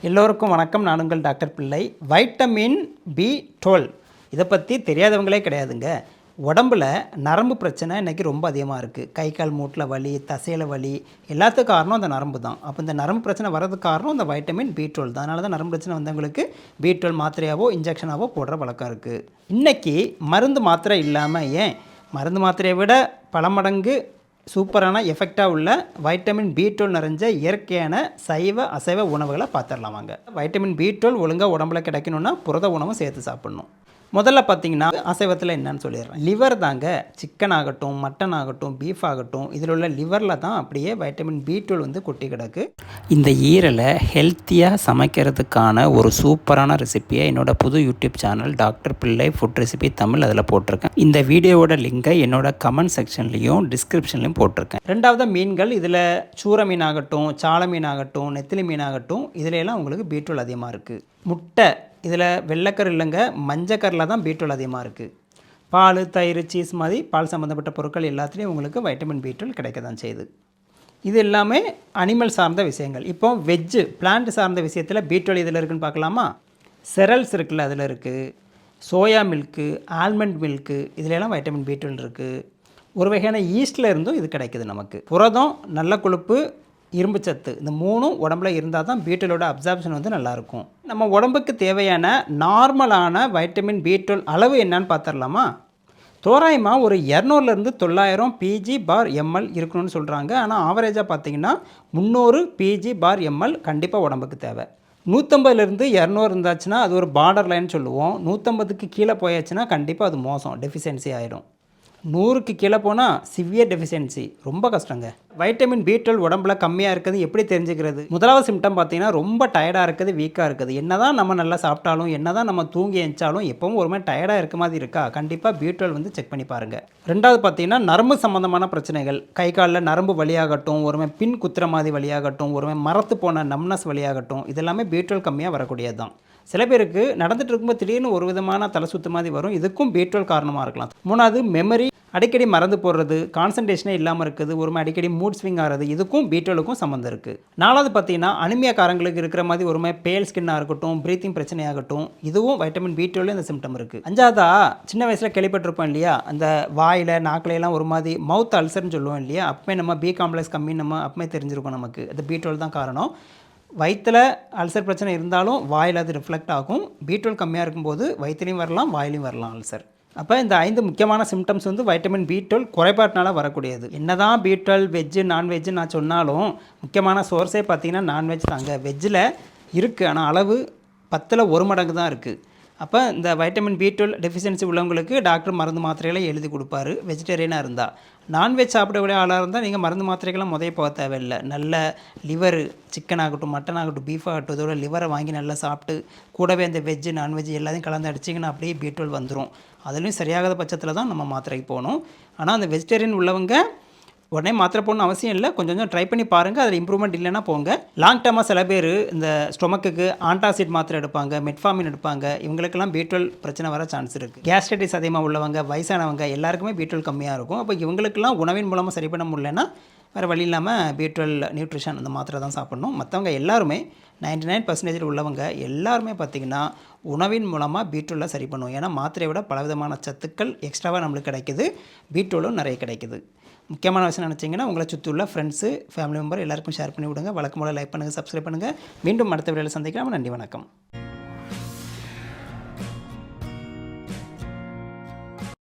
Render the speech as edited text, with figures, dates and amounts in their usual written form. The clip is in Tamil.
எல்லோருக்கும் வணக்கம். நான் உங்கள் டாக்டர் பிள்ளை. வைட்டமின் B12 இதை பற்றி தெரியாதவங்களே கிடையாதுங்க. உடம்பில் நரம்பு பிரச்சனை இன்றைக்கி ரொம்ப அதிகமாக இருக்குது. கை கால் மூட்டில் வலி, தசையில் வலி, எல்லாத்துக்கும் காரணம் அந்த நரம்பு தான். அப்போ இந்த நரம்பு பிரச்சனை வர்றதுக்கு காரணம் இந்த வைட்டமின் B12 தான். அதனால தான் நரம்பு பிரச்சனை வந்தவங்களுக்கு B12 மாத்திரையாவோ இன்ஜெக்ஷனாவோ போடுற வழக்கம் இருக்குது. இன்றைக்கி மருந்து மாத்திரை இல்லாமல், ஏன் மருந்து மாத்திரையை விட பல மடங்கு சூப்பரான எஃபெக்டாக உள்ள வைட்டமின் B12 நிறைஞ்ச இயற்கையான சைவ அசைவ உணவுகளை பார்த்துடலாம் வாங்க. வைட்டமின் B12 ஒழுங்காக உடம்புல கிடைக்கணுன்னா புரத உணவும் சேர்த்து சாப்பிட்ணும். முதல்ல பார்த்தீங்கன்னா அசைவத்தில் என்னன்னு சொல்லிடுறேன். லிவர் தாங்க. சிக்கன் ஆகட்டும், மட்டன் ஆகட்டும், பீஃப் ஆகட்டும், இதில் உள்ள லிவரில் தான் அப்படியே வைட்டமின் B12 வந்து கொட்டி கிடக்கு. இந்த ஈரலை ஹெல்த்தியாக சமைக்கிறதுக்கான ஒரு சூப்பரான ரெசிப்பியை என்னோட புது யூடியூப் சேனல் டாக்டர் பிள்ளை ஃபுட் ரெசிபி தமிழ் அதில் போட்டிருக்கேன். இந்த வீடியோவோட லிங்கை என்னோட கமெண்ட் செக்ஷன்லையும் டிஸ்கிரிப்ஷன்லையும் போட்டிருக்கேன். ரெண்டாவது மீன்கள், இதில் சூர மீன் ஆகட்டும், சால மீன் ஆகட்டும், நெத்திலி மீன் ஆகட்டும், இதிலெல்லாம் உங்களுக்கு B12 அதிகமாக இருக்குது. முட்டை, இதில் வெள்ளைக்கரு இல்லைங்க, மஞ்சக்கரில் தான் B12 அதிகமாக இருக்குது. பால், தயிர், சீஸ் மாதிரி பால் சம்மந்தப்பட்ட பொருட்கள் எல்லாத்துலேயும் உங்களுக்கு வைட்டமின் B12 கிடைக்க தான் செய்யுது. இது எல்லாமே அனிமல் சார்ந்த விஷயங்கள். இப்போ வெஜ்ஜு பிளான்ட் சார்ந்த விஷயத்தில் B12 இதில் இருக்குதுன்னு பார்க்கலாமா? செரல்ஸ் இருக்குல்ல, அதில் இருக்குது. சோயா மில்க்கு, ஆல்மண்ட் மில்க்கு, இதிலெல்லாம் வைட்டமின் B12 இருக்குது. ஒரு வகையான ஈஸ்டில் இருந்தும் இது கிடைக்குது நமக்கு. புரதம், நல்ல கொழுப்பு, இரும்பு சத்து, இந்த மூணும் உடம்புல இருந்தால் தான் B12 அப்சார்ப்ஷன் வந்து நல்லாயிருக்கும். நம்ம உடம்புக்கு தேவையான நார்மலான வைட்டமின் B12 அளவு என்னன்னு பார்த்துடலாமா? தோராயமாக ஒரு 200லேருந்து 900 pg/ml இருக்கணும்னு சொல்கிறாங்க. ஆனால் ஆவரேஜாக பார்த்தீங்கன்னா 300 pg/ml கண்டிப்பாக உடம்புக்கு தேவை. 150லேருந்து 200 இருந்தாச்சுன்னா அது ஒரு பார்டர் லைன் சொல்லுவோம். 150க்கு கீழே போயாச்சுன்னா கண்டிப்பாக அது மோசம், டெஃபிஷியன்சி ஆகிடும். 100க்கு கீழே போனால் சிவியர் டெஃபிஷியன்சி, ரொம்ப கஷ்டங்க. வைட்டமின் B12 உடம்புல கம்மியாக இருக்குது எப்படி தெரிஞ்சுக்கிறது? முதலாவது சிம்டம் பார்த்தீங்கன்னா ரொம்ப டயர்டாக இருக்குது, வீக்காக இருக்குது. என்ன தான் நம்ம நல்லா சாப்பிட்டாலும், என்ன தான் நம்ம தூங்கி எழுந்தாலும் எப்பவும் ஒரு மாதிரி டயர்டாக இருக்க மாதிரி இருக்கா? கண்டிப்பாக B12 வந்து செக் பண்ணி பாருங்கள். ரெண்டாவது பார்த்தீங்கன்னா நரம்பு சம்மந்தமான பிரச்சனைகள், கை காலில் நரம்பு வலியாகட்டும், ஒருமே பின் குத்துற மாதிரி வலியாகட்டும், ஒருமே மரத்து போன நம்னஸ் வலியாகட்டும், இதெல்லாமே B12 கம்மியாக வரக்கூடியது தான். சில பேருக்கு நடந்துட்டு இருக்கும்போது திடீர்னு ஒரு விதமான தலை சுத்து மாதிரி வரும். இதுக்கும் B12 காரணமாக இருக்கலாம். மூணாவது மெமரி, அடிக்கடி மறந்து போடுறது, கான்சன்ட்ரேஷனே இல்லாமல் இருக்குது, ஒரு அடிக்கடி மூட் ஸ்விங் ஆகிறது, இதுக்கும் B12க்கும் சம்மந்தம் இருக்குது. நாலாவது பார்த்தீங்கன்னா அனிமியாக்காரங்களுக்கு இருக்கிற மாதிரி ஒரு பேல் ஸ்கின்னாக இருக்கட்டும், ப்ரீத்திங் பிரச்சனையாகட்டும், இதுவும் வைட்டமின் B12 இந்த சிம்டம் இருக்குது. அஞ்சாவதா, சின்ன வயசில் கேள்விப்பட்டிருப்போம் இல்லையா, அந்த வாயில் நாக்கிலையெல்லாம் ஒரு மாதிரி மவுத் அல்சர்னு சொல்லுவோம் இல்லையா, அப்போமே நம்ம B காம்ப்ளெக்ஸ் கம்மி நம்ம அப்போமே தெரிஞ்சிருக்கோம். நமக்கு அது B12 தான் காரணம். வயிற்றில் அல்சர் பிரச்சனை இருந்தாலும் வாயில் அது ரிஃப்ளெக்ட் ஆகும். B12 கம்மியாக இருக்கும்போது வயிற்றுலையும் வரலாம், வாயிலையும் வரலாம் அல்சர். அப்போ இந்த 5 முக்கியமான சிம்டம்ஸ் வந்து வைட்டமின் B12 குறைபாட்டினால வரக்கூடியது. என்ன தான் B12 வெஜ்ஜு நான்வெஜ்ஜு நான் சொன்னாலும் முக்கியமான சோர்ஸே பார்த்தீங்கன்னா நான்வெஜ் தாங்க. வெஜ்ஜில் இருக்குது, ஆனால் அளவு 10ல் 1 மடங்கு தான் இருக்குது. அப்போ இந்த வைட்டமின் B12 டெஃபிஷியன்சி உள்ளவங்களுக்கு டாக்டர் மருந்து மாத்திரைகளை எழுதி கொடுப்பாரு, வெஜிடேரியனாக இருந்தால். நான்வெஜ் சாப்பிடக்கூடிய ஆளாக இருந்தால் நீங்கள் மருந்து மாத்திரைகள்லாம் போக தேவையில்லை. நல்ல லிவர், சிக்கன் ஆகட்டும், மட்டன் ஆகட்டும், பீஃப் ஆகட்டும், இதோட லிவரை வாங்கி நல்லா சாப்பிட்டு கூடவே இந்த வெஜ்ஜு நான்வெஜ் எல்லாத்தையும் கலந்து அடிச்சிங்கன்னா அப்படியே B12 வந்துடும். அதுலேயும் சரியாகாத பட்சத்தில் தான் நம்ம மாத்திரைக்கு போகணும். ஆனால் அந்த வெஜிடேரியன் உள்ளவங்க உடனே மாத்திரை போடணும் அவசியம் இல்லை. கொஞ்சம் கொஞ்சம் ட்ரை பண்ணி பாருங்கள். அதில் இம்ப்ரூவ்மெண்ட் இல்லைன்னா போங்க. லாங் டேர்மாக சில பேர் இந்த ஸ்டொமக்குக்கு ஆன்டாசிட் மாத்திரை எடுப்பாங்க, மெட்ஃபார்மின் எடுப்பாங்க. இவங்களுக்கெல்லாம் B12 பிரச்சனை வர சான்ஸ் இருக்குது. கேஸ்ட்ரைட்டிஸ் அதிகமாக உள்ளவங்க, வயசானவங்க எல்லாருக்குமே B12 கம்மியாக இருக்கும். அப்போ இவங்களுக்கெல்லாம் உணவின் மூலமாக சரி பண்ண முடியலன்னா வேறு வழி இல்லாமல் B12 நியூட்ரிஷன் அந்த மாத்திரை தான் சாப்பிட்ணும். மற்றவங்க எல்லாருமே 99% உள்ளவங்க எல்லாருமே பார்த்திங்கன்னா உணவின் மூலமாக B12 சரி பண்ணுவோம். ஏன்னா மாத்திரையை விட பலவிதமான சத்துக்கள் எக்ஸ்ட்ராவாக நம்மளுக்கு கிடைக்குது, B12 நிறைய கிடைக்குது. முக்கியமான விஷயம் நினச்சிங்கன்னா உங்களை சுற்றி உள்ள ஃப்ரெண்ட்ஸு, ஃபேமிலி மெம்பர் எல்லாருக்கும் ஷேர் பண்ணி விடுங்க. வழக்கம் போல லைக் பண்ணுங்கள், சப்ஸ்கிரைப் பண்ணுங்கள். மீண்டும் அடுத்த வீடியோவில் சந்திக்கலாம். நன்றி, வணக்கம்.